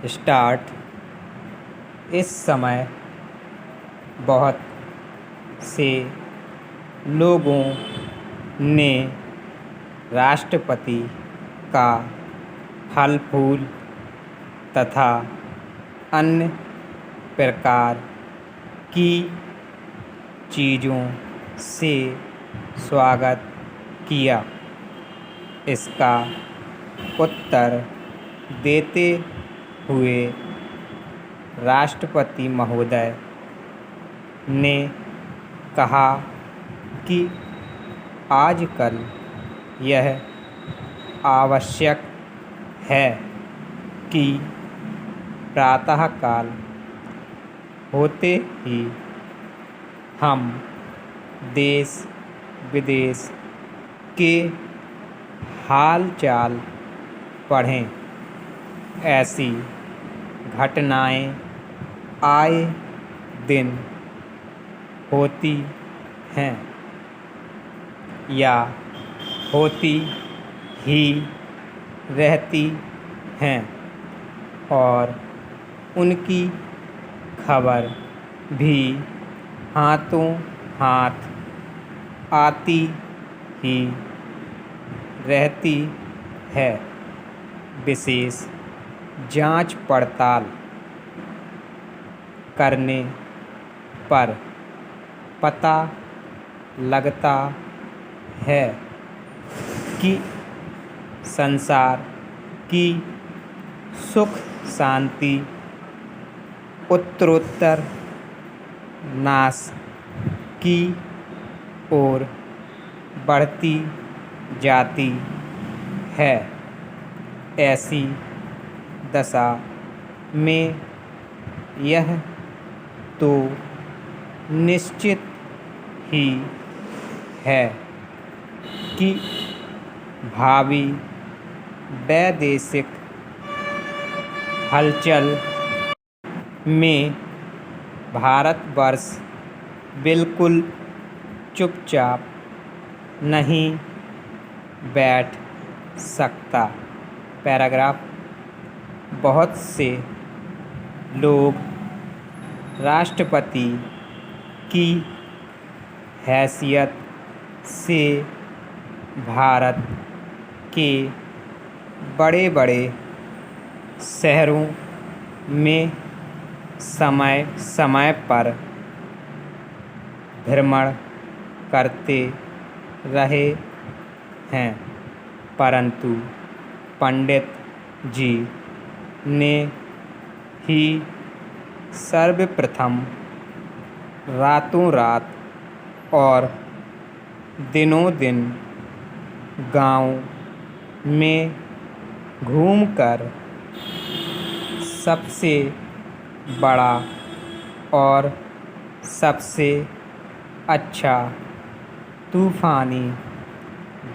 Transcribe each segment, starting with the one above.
Start. इस समय बहुत से लोगों ने राष्ट्रपति का फल फूल तथा अन्य प्रकार की चीज़ों से स्वागत किया। इसका उत्तर देते हुए राष्ट्रपति महोदय ने कहा कि आजकल यह आवश्यक है कि प्रातःकाल होते ही हम देश विदेश के हाल चाल पढ़ें। ऐसी घटनाएं आए दिन होती हैं या होती ही रहती हैं और उनकी खबर भी हाथों हाथ आती ही रहती है। विशेष जांच पड़ताल करने पर पता लगता है कि संसार की सुख शांति उत्तरोत्तर नाश की ओर बढ़ती जाती है। ऐसी दशा में यह तो निश्चित ही है कि भावी वैदेशिक हलचल में भारतवर्ष बिल्कुल चुपचाप नहीं बैठ सकता। पैराग्राफ। बहुत से लोग राष्ट्रपति की हैसियत से भारत के बड़े बड़े शहरों में समय समय पर भ्रमण करते रहे हैं, परंतु पंडित जी ने ही सर्वप्रथम रातों रात और दिनों दिन गांव में घूमकर सबसे बड़ा और सबसे अच्छा तूफ़ानी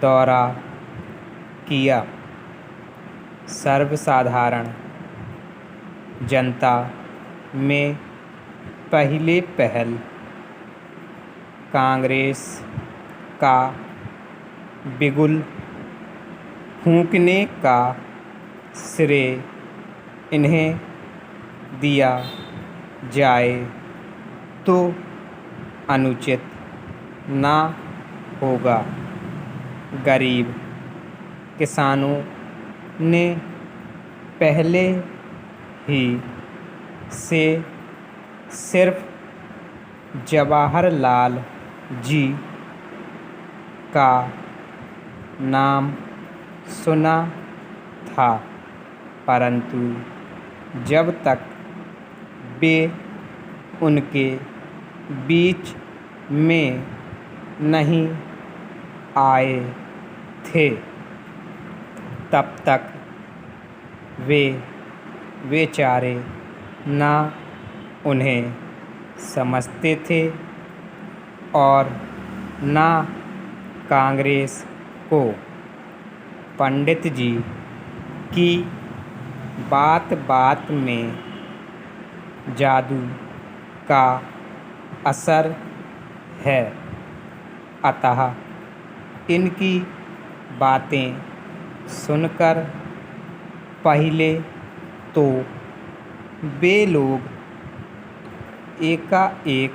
दौरा किया। सर्वसाधारण जनता में पहले पहल कांग्रेस का बिगुल फूंकने का श्रेय इन्हें दिया जाए तो अनुचित ना होगा। गरीब किसानों ने पहले ही से सिर्फ जवाहरलाल जी का नाम सुना था, परंतु जब तक वे उनके बीच में नहीं आए थे तब तक वे बेचारे ना उन्हें समझते थे और ना कांग्रेस को। पंडित जी की बात बात में जादू का असर है, अतः इनकी बातें सुनकर पहले तो वे लोग एकाएक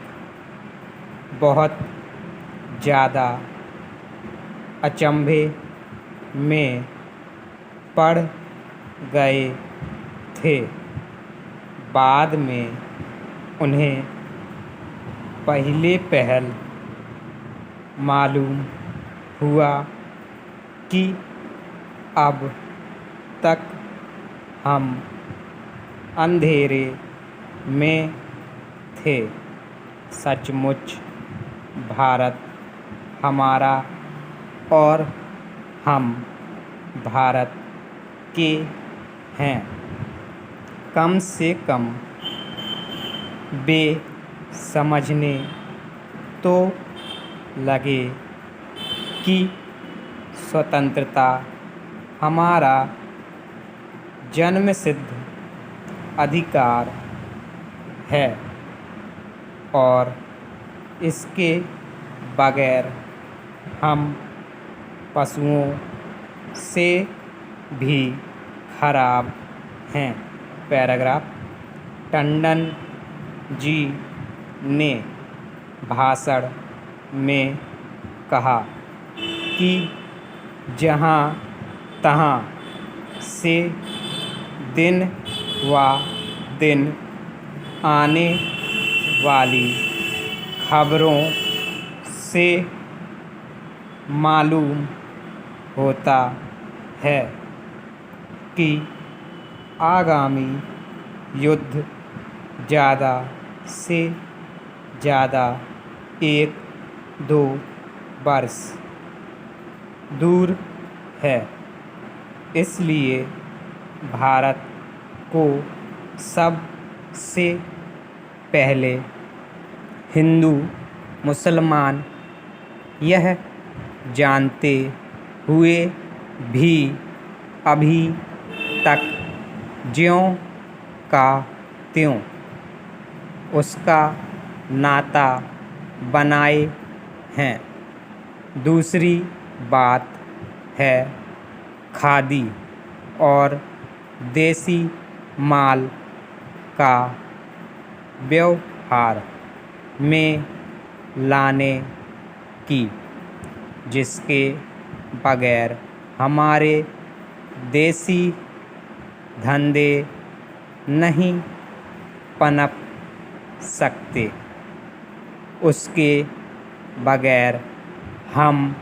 बहुत ज़्यादा अचंभे में पड़ गए थे। बाद में उन्हें पहले पहल मालूम हुआ कि अब तक हम अंधेरे में थे। सचमुच भारत हमारा और हम भारत के हैं। कम से कम वे समझने तो लगे कि स्वतंत्रता हमारा जन्मसिद्ध अधिकार है और इसके बगैर हम पशुओं से भी खराब हैं। पैराग्राफ। टंडन जी ने भाषण में कहा कि जहाँ तहाँ से दिन व दिन आने वाली खबरों से मालूम होता है कि आगामी युद्ध ज़्यादा से ज़्यादा 1-2 वर्ष दूर है। इसलिए भारत को सबसे पहले हिंदू मुसलमान यह जानते हुए भी अभी तक ज्यों का त्यों उसका नाता बनाए हैं। दूसरी बात है खादी और देसी माल का व्यवहार में लाने की, जिसके बगैर हमारे देसी धंधे नहीं पनप सकते। उसके बगैर हम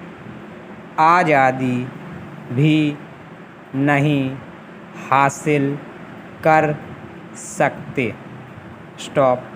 आज़ादी भी नहीं हासिल कर सकते। स्टॉप।